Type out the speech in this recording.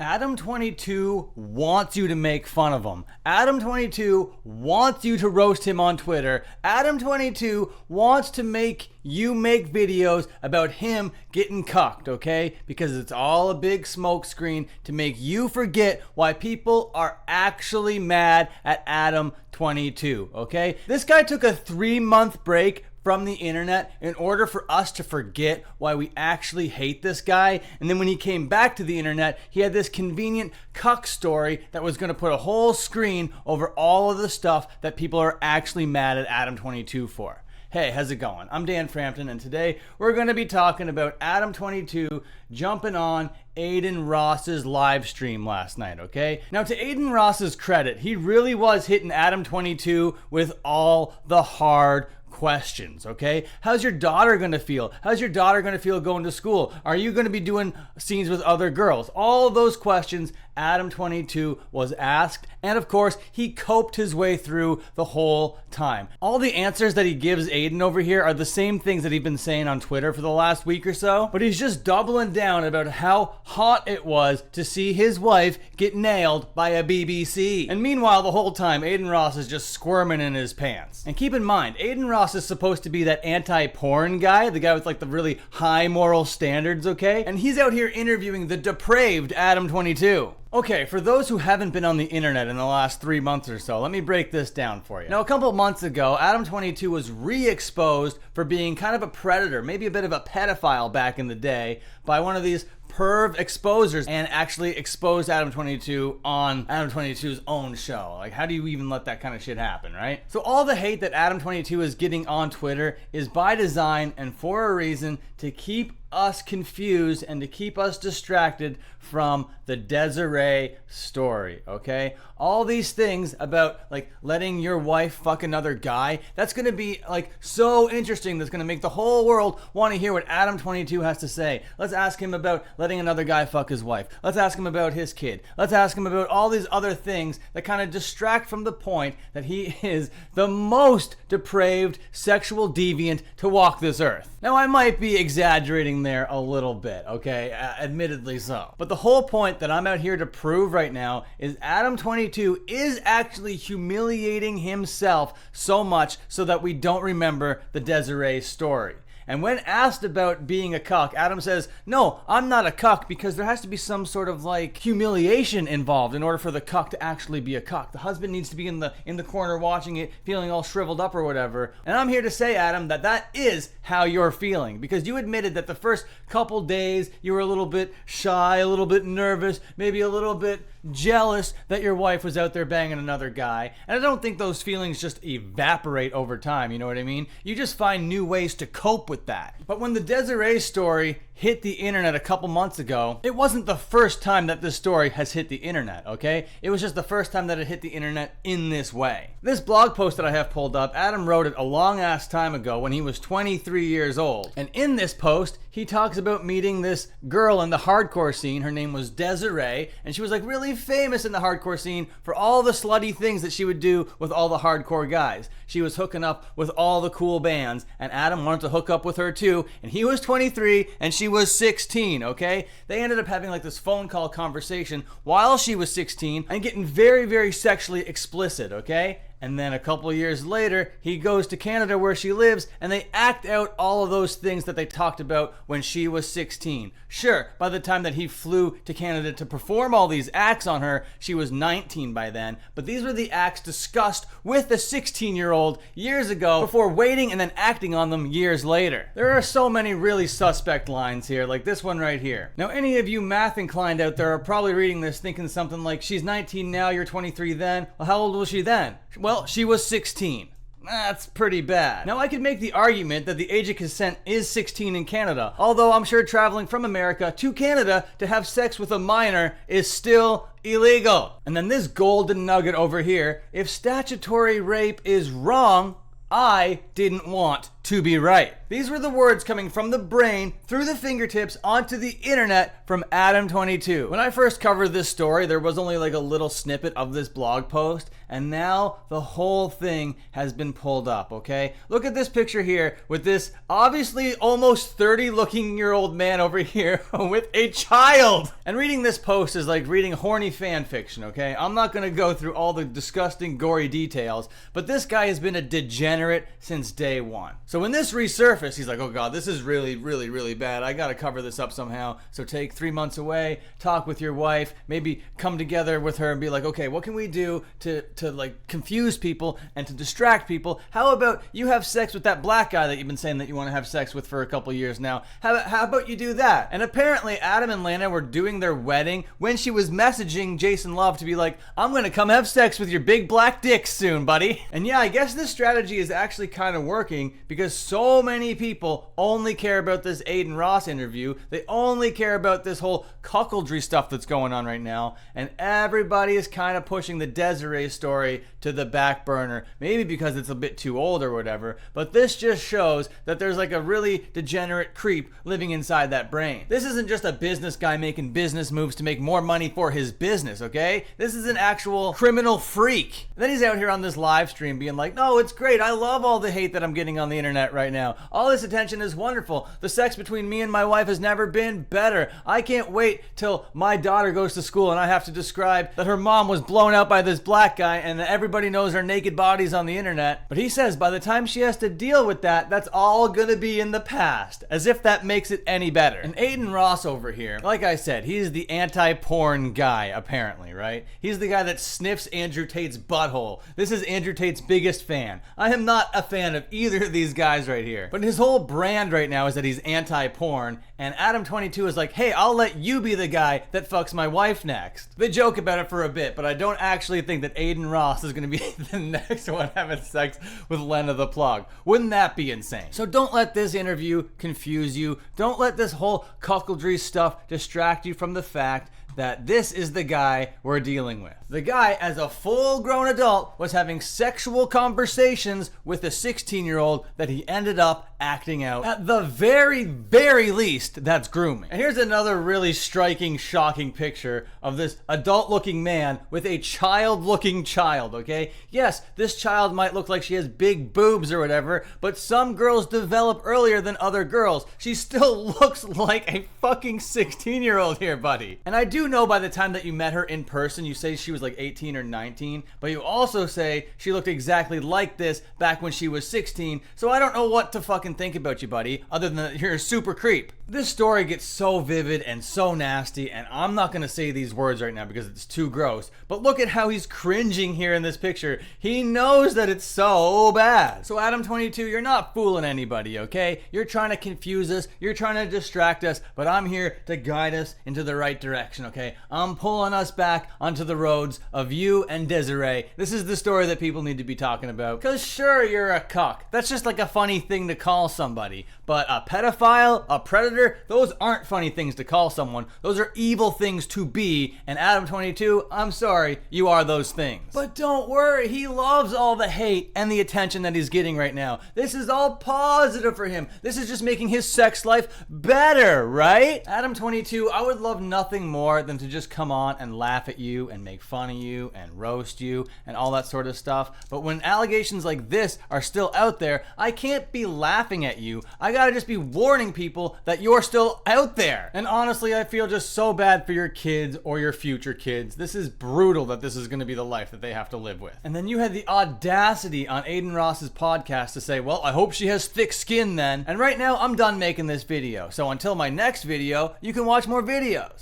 Adam22 wants you to make fun of him. Adam22 wants you to roast him on Twitter. Adam22 wants to make you make videos about him getting cucked, okay? Because it's all a big smokescreen to make you forget why people are actually mad at Adam22, okay? This guy took a 3-month break from the internet in order for us to forget why we actually hate this guy. And then when he came back to the internet, he had this convenient cuck story that was going to put a whole screen over all of the stuff that people are actually mad at Adam22 for. Hey, how's it going? I'm Dan Frampton, and today we're going to be talking about Adam22 jumping on Aiden Ross's live stream last night, okay? Now, to Aiden Ross's credit, he really was hitting Adam22 with all the hard questions, okay? How's your daughter gonna feel? How's your daughter gonna feel going to school? Are you gonna be doing scenes with other girls? All of those questions Adam22 was asked, and of course, he coped his way through the whole time. All the answers that he gives Aiden over here are the same things that he's been saying on Twitter for the last week or so, but he's just doubling down about how hot it was to see his wife get nailed by a BBC. And meanwhile, the whole time, Aiden Ross is just squirming in his pants. And keep in mind, Aiden Ross is supposed to be that anti-porn guy, the guy with like the really high moral standards, okay? And he's out here interviewing the depraved Adam22. Okay, for those who haven't been on the internet in the last 3 months or so, let me break this down for you. Now, a couple months ago, Adam22 was re-exposed for being kind of a predator, maybe a bit of a pedophile back in the day, by one of these perv exposers, and actually exposed Adam22 on Adam22's own show. Like, how do you even let that kind of shit happen, right? So all the hate that Adam22 is getting on Twitter is by design and for a reason, to keep us confused and to keep us distracted from the Desiree story, okay? All these things about like letting your wife fuck another guy, that's gonna be like so interesting, that's gonna make the whole world want to hear what Adam22 has to say. Let's ask him about letting another guy fuck his wife. Let's ask him about his kid. Let's ask him about all these other things that kind of distract from the point that he is the most depraved sexual deviant to walk this earth. Now, I might be exaggerating there a little bit, okay? Admittedly so. But the whole point that I'm out here to prove right now is Adam22 is actually humiliating himself so much so that we don't remember the Desiree story. And when asked about being a cuck, Adam says, no, I'm not a cuck, because there has to be some sort of like humiliation involved in order for the cuck to actually be a cuck. The husband needs to be in the corner watching it, feeling all shriveled up or whatever. And I'm here to say, Adam, that is how you're feeling, because you admitted that the first couple days you were a little bit shy, a little bit nervous, maybe a little bit jealous that your wife was out there banging another guy. And I don't think those feelings just evaporate over time, you know what I mean? You just find new ways to cope with that. But when the Desiree story hit the internet a couple months ago, it wasn't the first time that this story has hit the internet, okay? It was just the first time that it hit the internet in this way. This blog post that I have pulled up, Adam wrote it a long ass time ago when he was 23 years old. And in this post, he talks about meeting this girl in the hardcore scene. Her name was Desiree, and she was like really famous in the hardcore scene for all the slutty things that she would do with all the hardcore guys. She was hooking up with all the cool bands, and Adam wanted to hook up with her too, and he was 23 and she was 16, okay? They ended up having like this phone call conversation while she was 16 and getting very, very sexually explicit, okay? And then a couple years later, he goes to Canada where she lives, and they act out all of those things that they talked about when she was 16. Sure, by the time that he flew to Canada to perform all these acts on her, she was 19 by then. But these were the acts discussed with the 16-year-old years ago before waiting and then acting on them years later. There are so many really suspect lines here, like this one right here. Now, any of you math inclined out there are probably reading this thinking something like, she's 19 now, you're 23 then. Well, how old was she then? Well, she was 16. That's pretty bad. Now, I could make the argument that the age of consent is 16 in Canada, although I'm sure traveling from America to Canada to have sex with a minor is still illegal. And then this golden nugget over here, if statutory rape is wrong, I didn't want to be right. These were the words coming from the brain through the fingertips onto the internet from Adam22. When I first covered this story, there was only like a little snippet of this blog post, and now the whole thing has been pulled up, okay? Look at this picture here with this obviously almost 30-looking-year-old man over here with a child. And reading this post is like reading horny fan fiction, okay? I'm not gonna go through all the disgusting, gory details, but this guy has been a degenerate since day one. So when this resurfaced, he's like, oh God, this is really, really, really bad. I gotta cover this up somehow. So take 3 months away, talk with your wife, maybe come together with her and be like, okay, what can we do to like confuse people and to distract people? How about you have sex with that black guy that you've been saying that you want to have sex with for a couple years now? How about you do that? And apparently Adam and Lena were doing their wedding when she was messaging Jason Love to be like, I'm gonna come have sex with your big black dick soon, buddy. And yeah, I guess this strategy is actually kind of working because so many people only care about this Aiden Ross interview. They only care about this whole cuckoldry stuff that's going on right now, and everybody is kind of pushing the Desiree story to the back burner, maybe because it's a bit too old or whatever, but this just shows that there's like a really degenerate creep living inside that brain. This isn't just a business guy making business moves to make more money for his business, okay? This is an actual criminal freak. And then he's out here on this live stream being like, no, it's great. I love all the hate that I'm getting on the internet right now. All this attention is wonderful. The sex between me and my wife has never been better. I can't wait till my daughter goes to school and I have to describe that her mom was blown out by this black guy and that everybody knows her naked bodies on the internet. But he says by the time she has to deal with that, that's all gonna be in the past, as if that makes it any better. And Aiden Ross over here, like I said, he's the anti-porn guy, apparently, right? He's the guy that sniffs Andrew Tate's butthole. This is Andrew Tate's biggest fan. I am not a fan of either of these guys right here. But his whole brand right now is that he's anti-porn, and Adam22 is like, hey, I'll let you be the guy that fucks my wife next. They joke about it for a bit, but I don't actually think that Aiden Ross is gonna be the next one having sex with Lena the plug. Wouldn't that be insane? So don't let this interview confuse you. Don't let this whole cuckoldry stuff distract you from the fact that this is the guy we're dealing with. The guy, as a full-grown adult, was having sexual conversations with a 16-year-old that he ended up acting out. At the very, very least, that's grooming. And here's another really striking, shocking picture of this adult-looking man with a child-looking child, okay? Yes, this child might look like she has big boobs or whatever, but some girls develop earlier than other girls. She still looks like a fucking 16-year-old here, buddy. And I do know by the time that you met her in person, you say she was like 18 or 19, but you also say she looked exactly like this back when she was 16, so I don't know what to fucking think about you, buddy, other than that you're a super creep. This story gets so vivid and so nasty, and I'm not gonna say these words right now because it's too gross, but look at how he's cringing here in this picture. He knows that it's so bad. So Adam22, you're not fooling anybody, okay? You're trying to confuse us, you're trying to distract us, but I'm here to guide us into the right direction, okay? I'm pulling us back onto the roads of you and Desiree. This is the story that people need to be talking about. Cause sure, you're a cuck. That's just like a funny thing to call somebody. But a pedophile, a predator, those aren't funny things to call someone. Those are evil things to be. And Adam22, I'm sorry, you are those things. But don't worry, he loves all the hate and the attention that he's getting right now. This is all positive for him. This is just making his sex life better, right? Adam22, I would love nothing more than to just come on and laugh at you and make fun of you and roast you and all that sort of stuff. But when allegations like this are still out there, I can't be laughing at you. I gotta just be warning people that you're still out there. And honestly, I feel just so bad for your kids or your future kids. This is brutal that this is gonna be the life that they have to live with. And then you had the audacity on Aiden Ross's podcast to say, well, I hope she has thick skin then. And right now, I'm done making this video. So until my next video, you can watch more videos.